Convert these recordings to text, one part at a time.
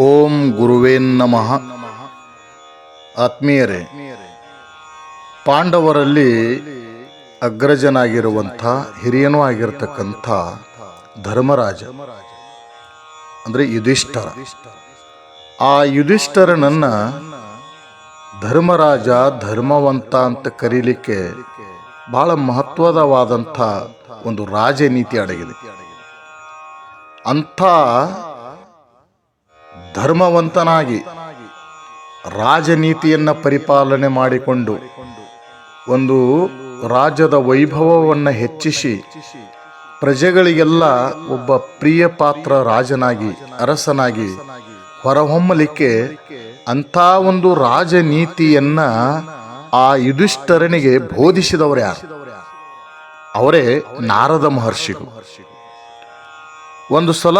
ಓಂ ಗುರುವೇ ನಮಃ. ಆತ್ಮೀಯರೇ, ಪಾಂಡವರಲ್ಲಿ ಅಗ್ರಜನಾಗಿರುವಂಥ ಹಿರಿಯನೂ ಆಗಿರತಕ್ಕಂಥ ಧರ್ಮರಾಜ ಅಂದರೆ ಯುಧಿಷ್ಠರ. ಆ ಯುಧಿಷ್ಠರನನ್ನು ಧರ್ಮರಾಜ ಧರ್ಮವಂತ ಅಂತ ಕರೀಲಿಕ್ಕೆ ಬಹಳ ಮಹತ್ವದವಾದಂಥ ಒಂದು ರಾಜನೀತಿ ಅಡಗಿದೆ. ಅಂಥ ಧರ್ಮವಂತನಾಗಿ ರಾಜನೀತಿಯನ್ನು ಪರಿಪಾಲನೆ ಮಾಡಿಕೊಂಡು ಒಂದು ರಾಜ್ಯದ ವೈಭವವನ್ನು ಹೆಚ್ಚಿಸಿ ಪ್ರಜೆಗಳಿಗೆಲ್ಲ ಒಬ್ಬ ಪ್ರಿಯ ಪಾತ್ರ ರಾಜನಾಗಿ ಅರಸನಾಗಿ ಹೊರಹೊಮ್ಮಲಿಕ್ಕೆ ಅಂಥ ಒಂದು ರಾಜನೀತಿಯನ್ನ ಆ ಯುಧಿಷ್ಠರನಿಗೆ ಬೋಧಿಸಿದವರು ಯಾರು? ಅವರೇ ನಾರದ ಮಹರ್ಷಿಗಳು. ಒಂದು ಸಲ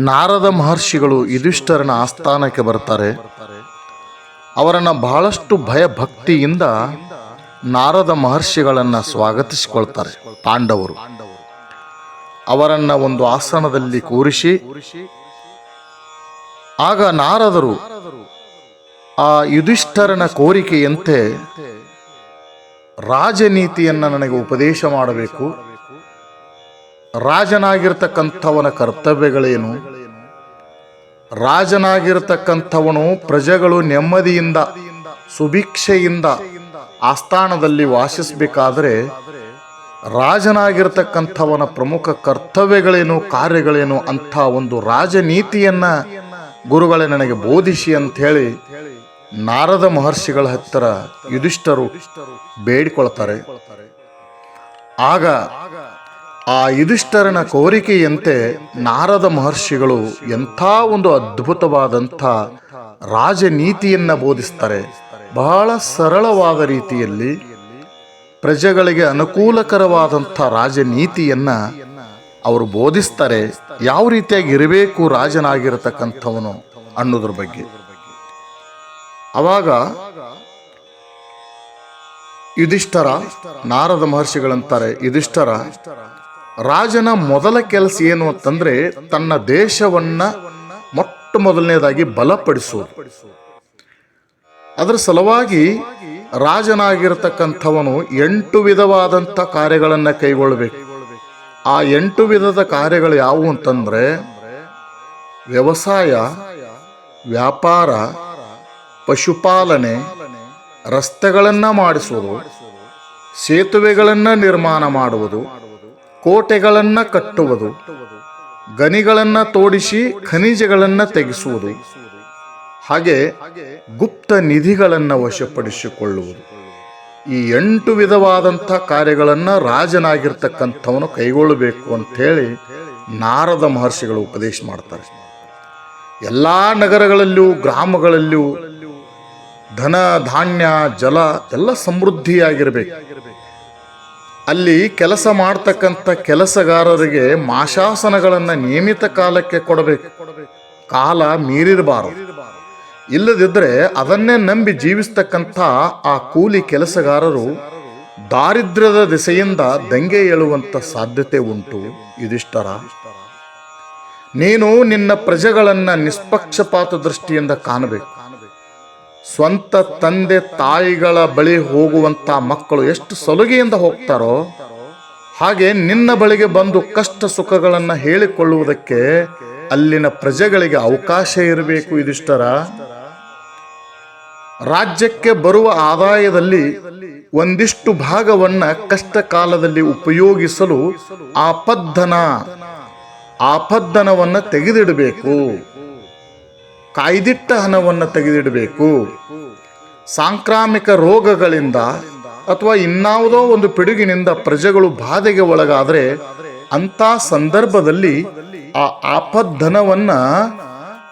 ನಾರದ ಮಹರ್ಷಿಗಳು ಯುಧಿಷ್ಠರನ ಆಸ್ಥಾನಕ್ಕೆ ಬರ್ತಾರೆ. ಅವರನ್ನು ಬಹಳಷ್ಟು ಭಯಭಕ್ತಿಯಿಂದ ನಾರದ ಮಹರ್ಷಿಗಳನ್ನು ಸ್ವಾಗತಿಸಿಕೊಳ್ತಾರೆ ಪಾಂಡವರು. ಅವರನ್ನು ಒಂದು ಆಸನದಲ್ಲಿ ಕೂರಿಸಿ ಆಗ ನಾರದರು ಆ ಯುಧಿಷ್ಠರನ ಕೋರಿಕೆಯಂತೆ ರಾಜನೀತಿಯನ್ನು ನನಗೆ ಉಪದೇಶ ಮಾಡಬೇಕು, ರಾಜನಾಗಿರ್ತಕ್ಕಂಥವನ ಕರ್ತವ್ಯಗಳೇನು, ರಾಜನಾಗಿರ್ತಕ್ಕಂಥವನು ಪ್ರಜೆಗಳು ನೆಮ್ಮದಿಯಿಂದ ಸುಭಿಕ್ಷೆಯಿಂದ ಆಸ್ಥಾನದಲ್ಲಿ ವಾಸಿಸಬೇಕಾದರೆ ರಾಜನಾಗಿರ್ತಕ್ಕಂಥವನ ಪ್ರಮುಖ ಕರ್ತವ್ಯಗಳೇನು, ಕಾರ್ಯಗಳೇನು ಅಂಥ ಒಂದು ರಾಜನೀತಿಯನ್ನು ಗುರುಗಳೇ ನನಗೆ ಬೋಧಿಸಿ ಅಂಥೇಳಿ ನಾರದ ಮಹರ್ಷಿಗಳ ಹತ್ತಿರ ಯುಧಿಷ್ಠರು ಬೇಡಿಕೊಳ್ತಾರೆ. ಆಗ ಆ ಯುಧಿಷ್ಠರನ ಕೋರಿಕೆಯಂತೆ ನಾರದ ಮಹರ್ಷಿಗಳು ಎಂಥ ಒಂದು ಅದ್ಭುತವಾದಂಥ ರಾಜನೀತಿಯನ್ನು ಬೋಧಿಸ್ತಾರೆ. ಬಹಳ ಸರಳವಾದ ರೀತಿಯಲ್ಲಿ ಪ್ರಜೆಗಳಿಗೆ ಅನುಕೂಲಕರವಾದಂಥ ರಾಜನೀತಿಯನ್ನು ಅವರು ಬೋಧಿಸ್ತಾರೆ. ಯಾವ ರೀತಿಯಾಗಿ ಇರಬೇಕು ರಾಜನಾಗಿರತಕ್ಕಂಥವನು ಅನ್ನೋದ್ರ ಬಗ್ಗೆ. ಅವಾಗ ಯುಧಿಷ್ಠರ, ನಾರದ ಮಹರ್ಷಿಗಳಂತಾರೆ, ಯುಧಿಷ್ಠರ, ರಾಜನ ಮೊದಲ ಕೆಲಸ ಏನು ಅಂತಂದ್ರೆ ತನ್ನ ದೇಶವನ್ನ ಮೊಟ್ಟ ಮೊದಲನೇದಾಗಿ ಬಲಪಡಿಸುವುದು. ಅದರ ಸಲುವಾಗಿ ರಾಜನಾಗಿರತಕ್ಕಂಥವನು 8 ವಿಧವಾದಂಥ ಕಾರ್ಯಗಳನ್ನು ಕೈಗೊಳ್ಳಬೇಕು. ಆ 8 ವಿಧದ ಕಾರ್ಯಗಳು ಯಾವುವು ಅಂತಂದ್ರೆ ವ್ಯವಸಾಯ, ವ್ಯಾಪಾರ, ಪಶುಪಾಲನೆ, ರಸ್ತೆಗಳನ್ನು ಮಾಡಿಸುವುದು, ಸೇತುವೆಗಳನ್ನು ನಿರ್ಮಾಣ ಮಾಡುವುದು, ಕೋಟೆಗಳನ್ನು ಕಟ್ಟುವುದು, ಗಣಿಗಳನ್ನು ತೋಡಿಸಿ ಖನಿಜಗಳನ್ನು ತೆಗೆಸುವುದು, ಹಾಗೆ ಗುಪ್ತ ನಿಧಿಗಳನ್ನು ವಶಪಡಿಸಿಕೊಳ್ಳುವುದು. ಈ 8 ವಿಧವಾದಂಥ ಕಾರ್ಯಗಳನ್ನು ರಾಜನಾಗಿರ್ತಕ್ಕಂಥವನು ಕೈಗೊಳ್ಳಬೇಕು ಅಂಥೇಳಿ ನಾರದ ಮಹರ್ಷಿಗಳು ಉಪದೇಶ ಮಾಡ್ತಾರೆ. ಎಲ್ಲ ನಗರಗಳಲ್ಲೂ ಗ್ರಾಮಗಳಲ್ಲೂ ಧನ ಧಾನ್ಯ ಜಲ ಎಲ್ಲ ಸಮೃದ್ಧಿಯಾಗಿರಬೇಕು. ಅಲ್ಲಿ ಕೆಲಸ ಮಾಡ್ತಕ್ಕಂಥ ಕೆಲಸಗಾರರಿಗೆ ಮಾಶಾಸನಗಳನ್ನು ನಿಯಮಿತ ಕಾಲಕ್ಕೆ ಕೊಡಬೇಕು. ಕಾಲ ಮೀರಿರಬಾರದು. ಇಲ್ಲದಿದ್ದರೆ ಅದನ್ನೇ ನಂಬಿ ಜೀವಿಸ್ತಕ್ಕಂಥ ಆ ಕೂಲಿ ಕೆಲಸಗಾರರು ದಾರಿದ್ರ್ಯದ ದಿಸೆಯಿಂದ ದಂಗೆ ಏಳುವಂಥ ಸಾಧ್ಯತೆ ಉಂಟು. ಯುಧಿಷ್ಠರ, ನೀನು ನಿನ್ನ ಪ್ರಜೆಗಳನ್ನು ನಿಷ್ಪಕ್ಷಪಾತ ದೃಷ್ಟಿಯಿಂದ ಕಾಣಬೇಕು. ಸ್ವಂತ ತಂದೆ ತಾಯಿಗಳ ಬಳಿ ಹೋಗುವಂಥ ಮಕ್ಕಳು ಎಷ್ಟು ಸಲುಗೆಯಿಂದ ಹೋಗ್ತಾರೋ ಹಾಗೆ ನಿನ್ನ ಬಳಿಗೆ ಬಂದು ಕಷ್ಟ ಸುಖಗಳನ್ನು ಹೇಳಿಕೊಳ್ಳುವುದಕ್ಕೆ ಅಲ್ಲಿನ ಪ್ರಜೆಗಳಿಗೆ ಅವಕಾಶ ಇರಬೇಕು. ಯುಧಿಷ್ಠರ, ರಾಜ್ಯಕ್ಕೆ ಬರುವ ಆದಾಯದಲ್ಲಿ ಒಂದಿಷ್ಟು ಭಾಗವನ್ನ ಕಷ್ಟ ಕಾಲದಲ್ಲಿ ಉಪಯೋಗಿಸಲು ಆಪದ್ದನವನ್ನು ತೆಗೆದಿಡಬೇಕು. ಕಾಯ್ದಿಟ್ಟ ಹಣವನ್ನು ತೆಗೆದಿಡಬೇಕು. ಸಾಂಕ್ರಾಮಿಕ ರೋಗಗಳಿಂದ ಅಥವಾ ಇನ್ನಾವುದೋ ಒಂದು ಪಿಡುಗಿನಿಂದ ಪ್ರಜೆಗಳು ಬಾಧೆಗೆ ಒಳಗಾದರೆ ಅಂಥ ಸಂದರ್ಭದಲ್ಲಿ ಆ ಆಪದ್ದನವನ್ನು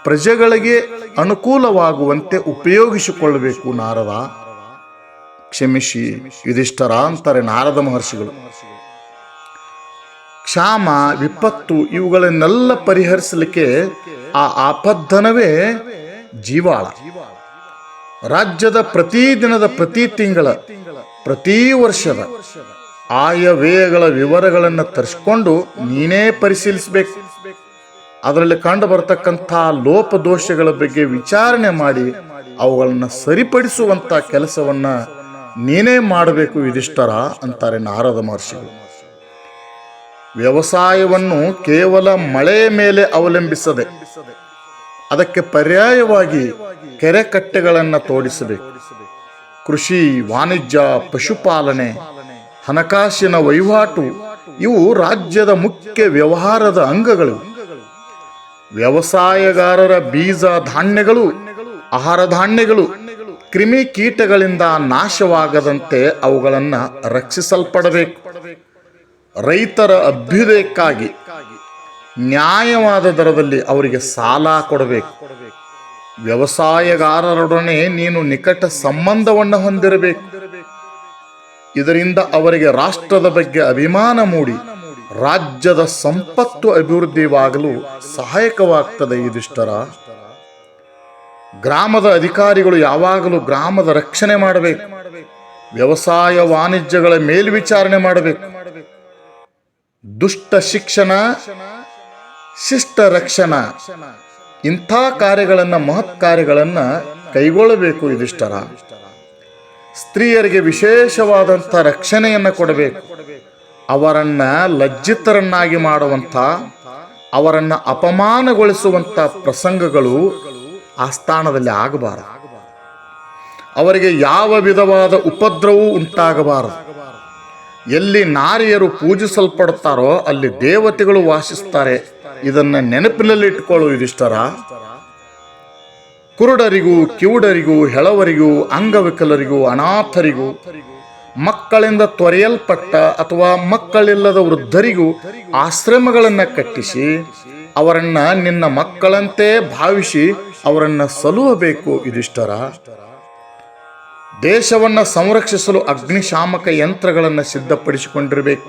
ಪ್ರಜೆಗಳಿಗೆ ಅನುಕೂಲವಾಗುವಂತೆ ಉಪಯೋಗಿಸಿಕೊಳ್ಳಬೇಕು. ನಾರದ, ಕ್ಷಮಿಸಿ ಯುಧಿಷ್ಠರ ಅಂತಾರೆ ನಾರದ ಮಹರ್ಷಿಗಳು. ಕ್ಷಾಮ, ವಿಪತ್ತು ಇವುಗಳನ್ನೆಲ್ಲ ಪರಿಹರಿಸಲಿಕ್ಕೆ ಆ ಆಪದ್ದನವೇ ಜೀವಾಳ. ರಾಜ್ಯದ ಪ್ರತಿ ದಿನದ, ಪ್ರತಿ ತಿಂಗಳ, ಪ್ರತಿ ವರ್ಷದ ಆಯವ್ಯಯಗಳ ವಿವರಗಳನ್ನು ತರಿಸ್ಕೊಂಡು ನೀನೇ ಪರಿಶೀಲಿಸಬೇಕು. ಅದರಲ್ಲಿ ಕಂಡು ಬರತಕ್ಕಂಥ ಲೋಪದೋಷಗಳ ಬಗ್ಗೆ ವಿಚಾರಣೆ ಮಾಡಿ ಅವುಗಳನ್ನು ಸರಿಪಡಿಸುವಂಥ ಕೆಲಸವನ್ನು ನೀನೇ ಮಾಡಬೇಕು ಯುಧಿಷ್ಠರ ಅಂತಾರೆ ನಾರದ ಮಹರ್ಷಿಗಳು. ವ್ಯವಸಾಯವನ್ನು ಕೇವಲ ಮಳೆಯ ಮೇಲೆ ಅವಲಂಬಿಸದೆ ಅದಕ್ಕೆ ಪರ್ಯಾಯವಾಗಿ ಕೆರೆ ಕಟ್ಟೆಗಳನ್ನು ತೋಡಿಸಬೇಕು. ಕೃಷಿ, ವಾಣಿಜ್ಯ, ಪಶುಪಾಲನೆ, ಹಣಕಾಸಿನ ವಹಿವಾಟು ಇವು ರಾಜ್ಯದ ಮುಖ್ಯ ವ್ಯವಹಾರದ ಅಂಗಗಳು. ವ್ಯವಸಾಯಗಾರರ ಬೀಜ ಧಾನ್ಯಗಳು, ಆಹಾರ ಧಾನ್ಯಗಳು ಕ್ರಿಮಿ ಕೀಟಗಳಿಂದ ನಾಶವಾಗದಂತೆ ಅವುಗಳನ್ನು ರಕ್ಷಿಸಲ್ಪಡಬೇಕು. ರೈತರ ಅಭ್ಯುದಯಕ್ಕಾಗಿ ನ್ಯಾಯವಾದ ದರದಲ್ಲಿ ಅವರಿಗೆ ಸಾಲ ಕೊಡಬೇಕು. ವ್ಯವಸಾಯಗಾರರೊಡನೆ ನೀನು ನಿಕಟ ಸಂಬಂಧವನ್ನು ಹೊಂದಿರಬೇಕು. ಇದರಿಂದ ಅವರಿಗೆ ರಾಷ್ಟ್ರದ ಬಗ್ಗೆ ಅಭಿಮಾನ ಮೂಡಿ ರಾಜ್ಯದ ಸಂಪತ್ತು ಅಭಿವೃದ್ಧಿವಾಗಲು ಸಹಾಯಕವಾಗ್ತದೆ ಯುಧಿಷ್ಠರ. ಗ್ರಾಮದ ಅಧಿಕಾರಿಗಳು ಯಾವಾಗಲೂ ಗ್ರಾಮದ ರಕ್ಷಣೆ ಮಾಡಬೇಕು. ವ್ಯವಸಾಯ ವಾಣಿಜ್ಯಗಳ ಮೇಲ್ವಿಚಾರಣೆ ಮಾಡಬೇಕು. ದುಷ್ಟ ಶಿಕ್ಷಣ, ಶಿಷ್ಟ ರಕ್ಷಣಾ ಇಂಥ ಕಾರ್ಯಗಳನ್ನು, ಮಹತ್ ಕಾರ್ಯಗಳನ್ನು ಕೈಗೊಳ್ಳಬೇಕು ಯುಧಿಷ್ಠರ. ಸ್ತ್ರೀಯರಿಗೆ ವಿಶೇಷವಾದಂಥ ರಕ್ಷಣೆಯನ್ನು ಕೊಡಬೇಕು. ಅವರನ್ನ ಲಜ್ಜಿತರನ್ನಾಗಿ ಮಾಡುವಂಥ, ಅವರನ್ನು ಅಪಮಾನಗೊಳಿಸುವಂಥ ಪ್ರಸಂಗಗಳು ಆ ಸ್ಥಾನದಲ್ಲಿ ಆಗಬಾರದು. ಅವರಿಗೆ ಯಾವ ವಿಧವಾದ ಉಪದ್ರವೂ ಉಂಟಾಗಬಾರದು. ಎಲ್ಲಿ ನಾರಿಯರು ಪೂಜಿಸಲ್ಪಡುತ್ತಾರೋ ಅಲ್ಲಿ ದೇವತೆಗಳು ವಾಸಿಸ್ತಾರೆ. ಇದನ್ನು ನೆನಪಿನಲ್ಲಿಟ್ಟುಕೊಳ್ಳು ಯುಧಿಷ್ಠರ. ಕುರುಡರಿಗೂ, ಕಿವುಡರಿಗೂ, ಹೆಳವರಿಗೂ, ಅಂಗವಿಕಲರಿಗೂ, ಅನಾಥರಿಗೂ, ಮಕ್ಕಳಿಂದ ತೊರೆಯಲ್ಪಟ್ಟ ಅಥವಾ ಮಕ್ಕಳಿಲ್ಲದ ವೃದ್ಧರಿಗೂ ಆಶ್ರಮಗಳನ್ನು ಕಟ್ಟಿಸಿ ಅವರನ್ನ ನಿನ್ನ ಮಕ್ಕಳಂತೆ ಭಾವಿಸಿ ಅವರನ್ನು ಸಲುಹಬೇಕು ಯುಧಿಷ್ಠರ. ದೇಶವನ್ನು ಸಂರಕ್ಷಿಸಲು ಅಗ್ನಿಶಾಮಕ ಯಂತ್ರಗಳನ್ನು ಸಿದ್ಧಪಡಿಸಿಕೊಂಡಿರಬೇಕು.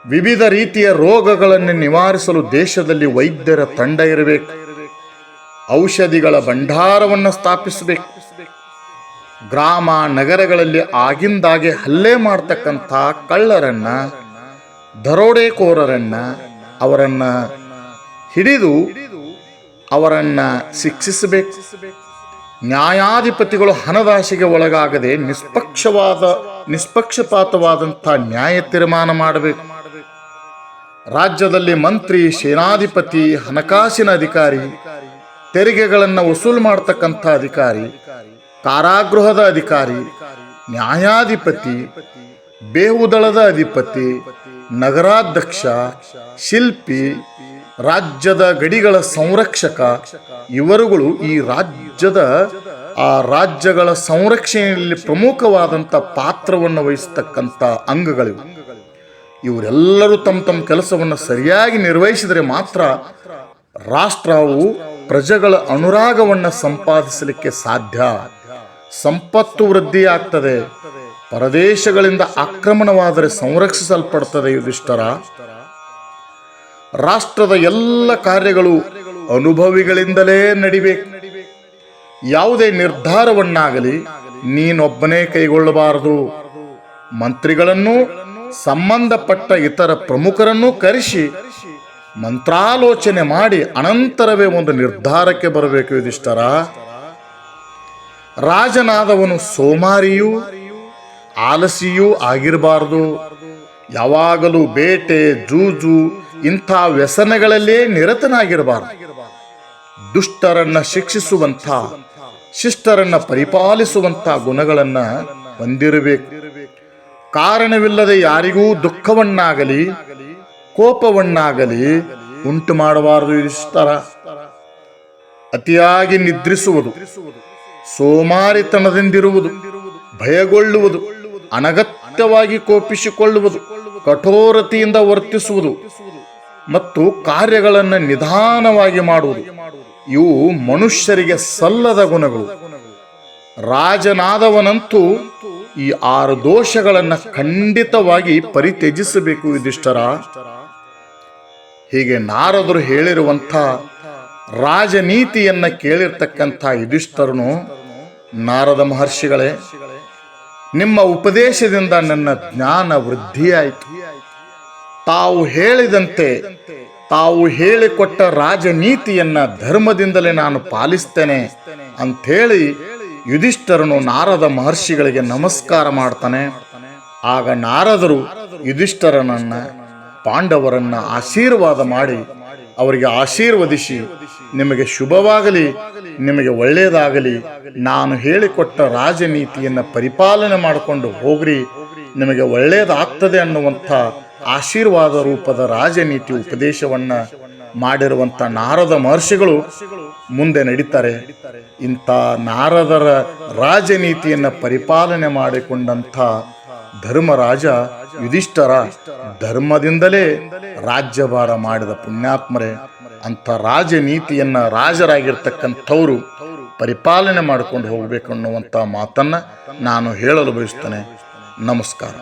ವಿವಿಧ ರೀತಿಯ ರೋಗಗಳನ್ನು ನಿವಾರಿಸಲು ದೇಶದಲ್ಲಿ ವೈದ್ಯರ ತಂಡ ಇರಬೇಕು. ಔಷಧಿಗಳ ಭಂಡಾರವನ್ನು ಸ್ಥಾಪಿಸಬೇಕು. ಗ್ರಾಮ ನಗರಗಳಲ್ಲಿ ಆಗಿಂದಾಗೆ ಹಲ್ಲೆ ಮಾಡ್ತಕ್ಕಂಥ ಕಳ್ಳರನ್ನ, ದರೋಡೆಕೋರರನ್ನ ಅವರನ್ನ ಹಿಡಿದು ಅವರನ್ನ ಶಿಕ್ಷಿಸಬೇಕು. ನ್ಯಾಯಾಧಿಪತಿಗಳು ಹಣದಾಶೆಗೆ ಒಳಗಾಗದೆ ನಿಷ್ಪಕ್ಷಪಾತವಾದಂಥ ನ್ಯಾಯ ತೀರ್ಮಾನ ಮಾಡಬೇಕು. ರಾಜ್ಯದಲ್ಲಿ ಮಂತ್ರಿ, ಸೇನಾಧಿಪತಿ, ಹಣಕಾಸಿನ ಅಧಿಕಾರಿ, ತೆರಿಗೆಗಳನ್ನು ವಸೂಲು ಮಾಡತಕ್ಕಂಥ ಅಧಿಕಾರಿ, ಕಾರಾಗೃಹದ ಅಧಿಕಾರಿ, ನ್ಯಾಯಾಧಿಪತಿ, ಬೇಹುದಳದ ಅಧಿಪತಿ, ನಗರಾಧ್ಯಕ್ಷ, ಶಿಲ್ಪಿ, ರಾಜ್ಯದ ಗಡಿಗಳ ಸಂರಕ್ಷಕ ಇವರುಗಳು ಈ ರಾಜ್ಯಗಳ ಸಂರಕ್ಷಣೆಯಲ್ಲಿ ಪ್ರಮುಖವಾದಂಥ ಪಾತ್ರವನ್ನು ವಹಿಸತಕ್ಕಂಥ ಅಂಗಗಳಿವು. ಇವರೆಲ್ಲರೂ ತಮ್ಮ ಕೆಲಸವನ್ನು ಸರಿಯಾಗಿ ನಿರ್ವಹಿಸಿದರೆ ಮಾತ್ರ ರಾಷ್ಟ್ರವು ಪ್ರಜೆಗಳ ಅನುರಾಗವನ್ನು ಸಂಪಾದಿಸಲಿಕ್ಕೆ ಸಾಧ್ಯ. ಸಂಪತ್ತು ವೃದ್ಧಿಯಾಗ್ತದೆ. ಪರದೇಶಗಳಿಂದ ಆಕ್ರಮಣವಾದರೆ ಸಂರಕ್ಷಿಸಲ್ಪಡ್ತದೆ ಯುಧಿಷ್ಠರ. ರಾಷ್ಟ್ರದ ಎಲ್ಲ ಕಾರ್ಯಗಳು ಅನುಭವಿಗಳಿಂದಲೇ ನಡಿಬೇಕು. ಯಾವುದೇ ನಿರ್ಧಾರವನ್ನಾಗಲಿ ನೀನೊಬ್ಬನೇ ಕೈಗೊಳ್ಳಬಾರದು. ಮಂತ್ರಿಗಳನ್ನು, ಸಂಬಂಧಪಟ್ಟ ಇತರ ಪ್ರಮುಖರನ್ನು ಕರೆಸಿ ಮಂತ್ರಾಲೋಚನೆ ಮಾಡಿ ಅನಂತರವೇ ಒಂದು ನಿರ್ಧಾರಕ್ಕೆ ಬರಬೇಕು ಯುಧಿಷ್ಠರ. ರಾಜನಾದವನು ಸೋಮಾರಿಯೂ ಆಲಸಿಯೂ ಆಗಿರಬಾರದು. ಯಾವಾಗಲೂ ಬೇಟೆ, ಜೂಜು ಇಂಥ ವ್ಯಸನಗಳಲ್ಲೇ ನಿರತನಾಗಿರಬಾರದು. ದುಷ್ಟರನ್ನ ಶಿಕ್ಷಿಸುವಂಥ, ಶಿಷ್ಟರನ್ನ ಪರಿಪಾಲಿಸುವಂಥ ಗುಣಗಳನ್ನು ಹೊಂದಿರಬೇಕು. ಕಾರಣವಿಲ್ಲದೆ ಯಾರಿಗೂ ದುಃಖವನ್ನಾಗಲಿ ಕೋಪವನ್ನಾಗಲಿ ಉಂಟು ಮಾಡಬಾರದು ಯುಧಿಷ್ಠರ. ಅತಿಯಾಗಿ ನಿದ್ರಿಸುವುದು, ಸೋಮಾರಿತನದಿಂದಿರುವುದು, ಭಯಗೊಳ್ಳುವುದು, ಅನಗತ್ಯವಾಗಿ ಕೋಪಿಸಿಕೊಳ್ಳುವುದು, ಕಠೋರತೆಯಿಂದ ವರ್ತಿಸುವುದು ಮತ್ತು ಕಾರ್ಯಗಳನ್ನು ನಿಧಾನವಾಗಿ ಮಾಡುವುದು ಇವು ಮನುಷ್ಯರಿಗೆ ಸಲ್ಲದ ಗುಣಗಳು. ರಾಜನಾದವನಂತೂ ಈ 6 ದೋಷಗಳನ್ನು ಖಂಡಿತವಾಗಿ ಪರಿತ್ಯಜಿಸಬೇಕು ಯುಧಿಷ್ಠರ. ಹೀಗೆ ನಾರದರು ಹೇಳಿರುವಂಥ ರಾಜನೀತಿಯನ್ನ ಕೇಳಿರ್ತಕ್ಕಂಥ ಯುಧಿಷ್ಠರನು, ನಾರದ ಮಹರ್ಷಿಗಳೇ, ನಿಮ್ಮ ಉಪದೇಶದಿಂದ ನನ್ನ ಜ್ಞಾನ ವೃದ್ಧಿಯಾಯಿತು. ತಾವು ಹೇಳಿದಂತೆ ತಾವು ಹೇಳಿಕೊಟ್ಟ ರಾಜನೀತಿಯನ್ನ ಧರ್ಮದಿಂದಲೇ ನಾನು ಪಾಲಿಸ್ತೇನೆ ಅಂಥೇಳಿ ಯುಧಿಷ್ಠರನು ನಾರದ ಮಹರ್ಷಿಗಳಿಗೆ ನಮಸ್ಕಾರ ಮಾಡ್ತಾನೆ. ಆಗ ನಾರದರು ಯುಧಿಷ್ಠರನನ್ನ ಪಾಂಡವರನ್ನ ಆಶೀರ್ವಾದ ಮಾಡಿ ಅವರಿಗೆ ಆಶೀರ್ವದಿಸಿ, ನಿಮಗೆ ಶುಭವಾಗಲಿ, ನಿಮಗೆ ಒಳ್ಳೆಯದಾಗಲಿ, ನಾನು ಹೇಳಿಕೊಟ್ಟ ರಾಜನೀತಿಯನ್ನು ಪರಿಪಾಲನೆ ಮಾಡಿಕೊಂಡು ಹೋಗ್ರಿ, ನಿಮಗೆ ಒಳ್ಳೆಯದಾಗ್ತದೆ ಅನ್ನುವಂಥ ಆಶೀರ್ವಾದ ರೂಪದ ರಾಜನೀತಿ ಉಪದೇಶವನ್ನ ಮಾಡಿರುವಂಥ ನಾರದ ಮಹರ್ಷಿಗಳು ಮುಂದೆ ನಡೀತಾರೆ. ಇಂಥ ನಾರದರ ರಾಜನೀತಿಯನ್ನು ಪರಿಪಾಲನೆ ಮಾಡಿಕೊಂಡಂಥ ಧರ್ಮರಾಜ ಯುಧಿಷ್ಠರ ಧರ್ಮದಿಂದಲೇ ರಾಜ್ಯಭಾರ ಮಾಡಿದ ಪುಣ್ಯಾತ್ಮರೇ. ಅಂಥ ರಾಜನೀತಿಯನ್ನ ರಾಜರಾಗಿರ್ತಕ್ಕಂಥವರು ಪರಿಪಾಲನೆ ಮಾಡಿಕೊಂಡು ಹೋಗಬೇಕು ಅನ್ನುವಂಥ ಮಾತನ್ನ ನಾನು ಹೇಳಲು ಬಯಸ್ತೇನೆ. ನಮಸ್ಕಾರ.